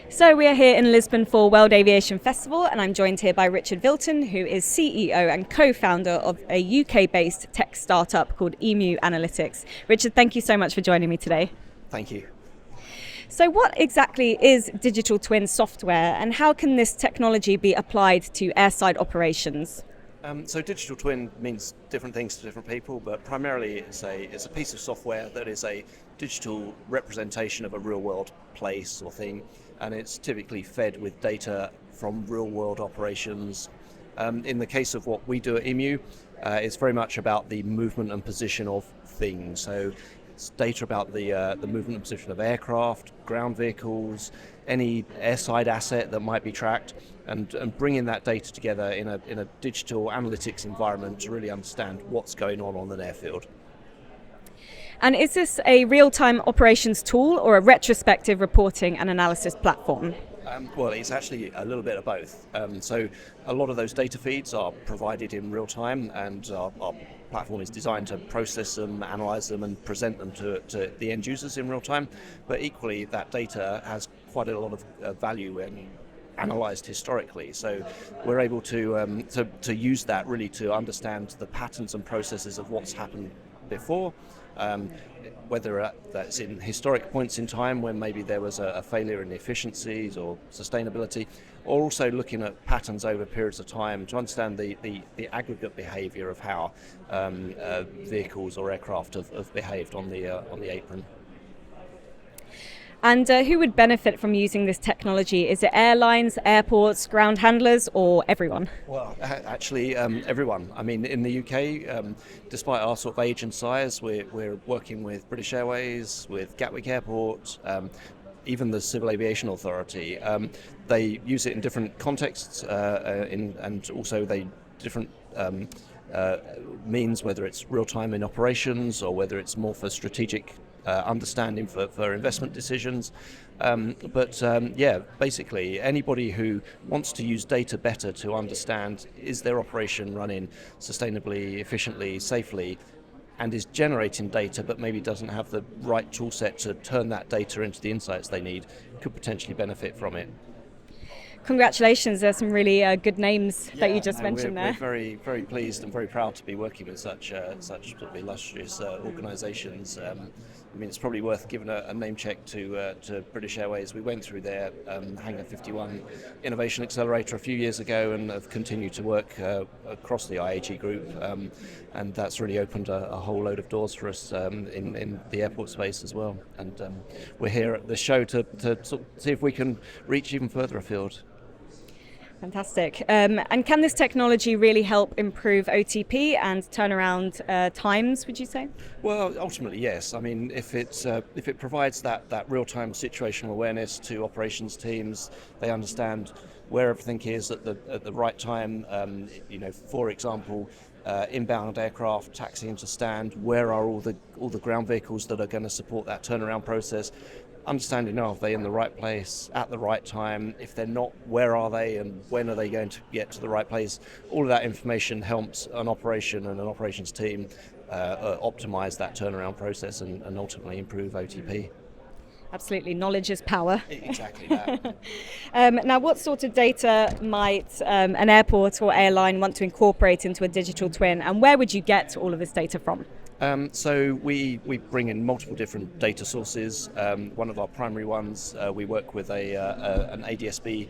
So we are here in Lisbon for World Aviation Festival, and I'm joined here by Richard Vilton, who is CEO and co-founder of a UK-based tech startup called Emu Analytics. Richard, thank you so much for joining me today. Thank you. So what exactly is digital twin software, and how can this technology be applied to airside operations? So digital twin means different things to different people, but primarily it's a piece of software that is a digital representation of a real world place or thing, and it's typically fed with data from real world operations. In the case of what we do at Emu, it's very much about the movement and position of things. So it's data about the movement and position of aircraft, ground vehicles, any airside asset that might be tracked, and bringing that data together in a digital analytics environment to really understand what's going on an airfield. And is this a real-time operations tool or a retrospective reporting and analysis platform? Well, it's actually a little bit of both. So a lot of those data feeds are provided in real time, and our platform is designed to process them, analyze them, and present them to the end users in real time. But equally, that data has quite a lot of value when analyzed historically. So we're able to use that really to understand the patterns and processes of what's happened before. Whether that's in historic points in time when maybe there was a failure in efficiencies or sustainability, or also looking at patterns over periods of time to understand the aggregate behaviour of how vehicles or aircraft have behaved on the apron. And who would benefit from using this technology? Is it airlines, airports, ground handlers, or everyone? Well, actually, everyone. I mean, in the UK, despite our sort of age and size, we're working with British Airways, with Gatwick Airport, even the Civil Aviation Authority. They use it in different contexts, and also they different means, whether it's real time in operations or whether it's more for strategic understanding for investment decisions. Basically anybody who wants to use data better to understand is their operation running sustainably, efficiently, safely, and is generating data but maybe doesn't have the right tool set to turn that data into the insights they need, could potentially benefit from it. Congratulations, there's some really good names that you just mentioned there. We're very, very pleased and very proud to be working with such sort of illustrious organisations. I mean, it's probably worth giving a name check to British Airways. We went through their Hangar 51 Innovation Accelerator a few years ago and have continued to work across the IAG group, and that's really opened a whole load of doors for us in the airport space as well. And we're here at the show to sort of see if we can reach even further afield. Fantastic. And can this technology really help improve OTP and turnaround times, would you say? Well, ultimately, yes. I mean, if it provides that real-time situational awareness to operations teams, they understand where everything is at the right time. For example, inbound aircraft taxiing to stand, where are all the ground vehicles that are going to support that turnaround process? Understanding, are they in the right place at the right time? If they're not, where are they and when are they going to get to the right place? All of that information helps an operation and an operations team optimize that turnaround process and ultimately improve OTP. Absolutely, knowledge is power. Exactly that. Now, what sort of data might an airport or airline want to incorporate into a digital twin, and where would you get all of this data from? So we bring in multiple different data sources. One of our primary ones, we work with an ADSB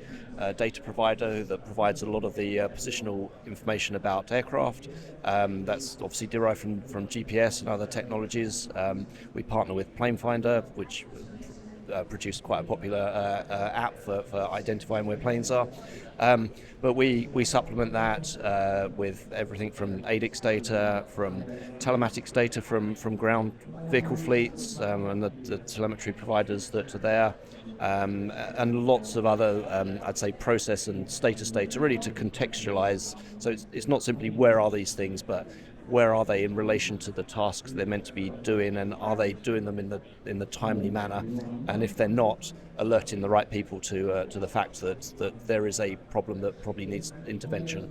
data provider that provides a lot of the positional information about aircraft. That's obviously derived from GPS and other technologies. We partner with Plane Finder, which produced quite a popular app for identifying where planes are. But we supplement that with everything from ADIX data, from telematics data from ground vehicle fleets and the telemetry providers that are there, and lots of other, I'd say, process and status data, really to contextualize. So it's not simply where are these things, but where are they in relation to the tasks they're meant to be doing, and are they doing them in the timely manner? And if they're not, alerting the right people to the fact that there is a problem that probably needs intervention.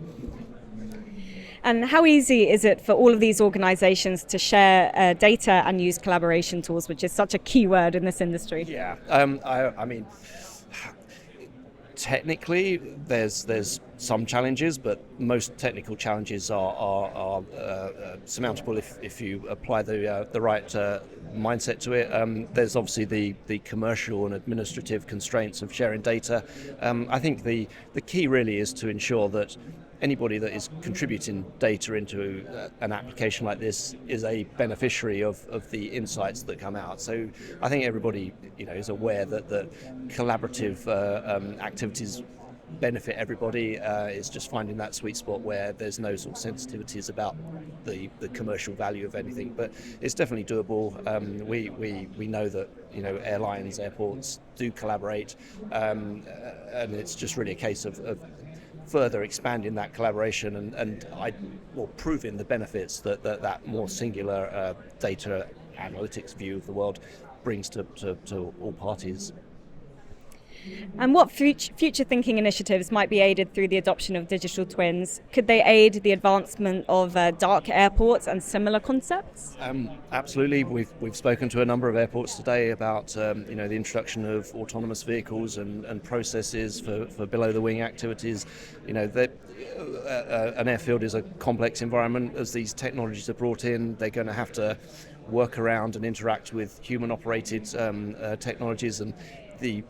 And how easy is it for all of these organisations to share data and use collaboration tools, which is such a key word in this industry? Yeah, I mean, Technically, there's some challenges, but most technical challenges are surmountable if you apply the right mindset to it. There's obviously the commercial and administrative constraints of sharing data. I think the key really is to ensure that anybody that is contributing data into an application like this is a beneficiary of the insights that come out. So I think everybody is aware that collaborative activities benefit everybody. It's just finding that sweet spot where there's no sort of sensitivities about the commercial value of anything, but it's definitely doable. We know that airlines, airports do collaborate, and it's just really a case of further expanding that collaboration and proving the benefits that more singular data analytics view of the world brings to all parties. And what future thinking initiatives might be aided through the adoption of digital twins? Could they aid the advancement of dark airports and similar concepts? Absolutely. We've spoken to a number of airports today about the introduction of autonomous vehicles and processes for below the wing activities. An airfield is a complex environment. As these technologies are brought in, they're going to have to work around and interact with human operated technologies, and the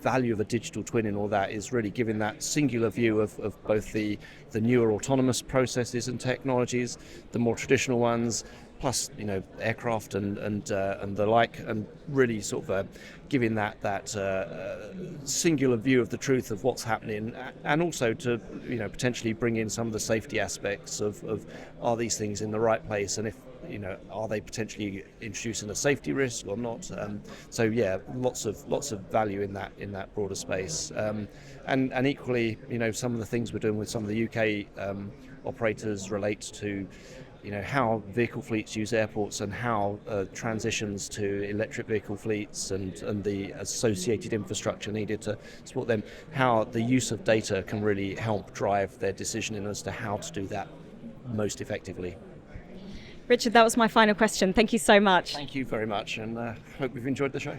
value of a digital twin in all that is really giving that singular view of both the newer autonomous processes and technologies, the more traditional ones, plus aircraft and the like, and really sort of giving that singular view of the truth of what's happening, and also to potentially bring in some of the safety aspects of are these things in the right place, and if are they potentially introducing a safety risk or not? So yeah, lots of value in that broader space, and equally, some of the things we're doing with some of the UK operators relate to how vehicle fleets use airports and how transitions to electric vehicle fleets and the associated infrastructure needed to support them, how the use of data can really help drive their decisioning as to how to do that most effectively. Richard, that was my final question. Thank you so much. Thank you very much, and hope you've enjoyed the show.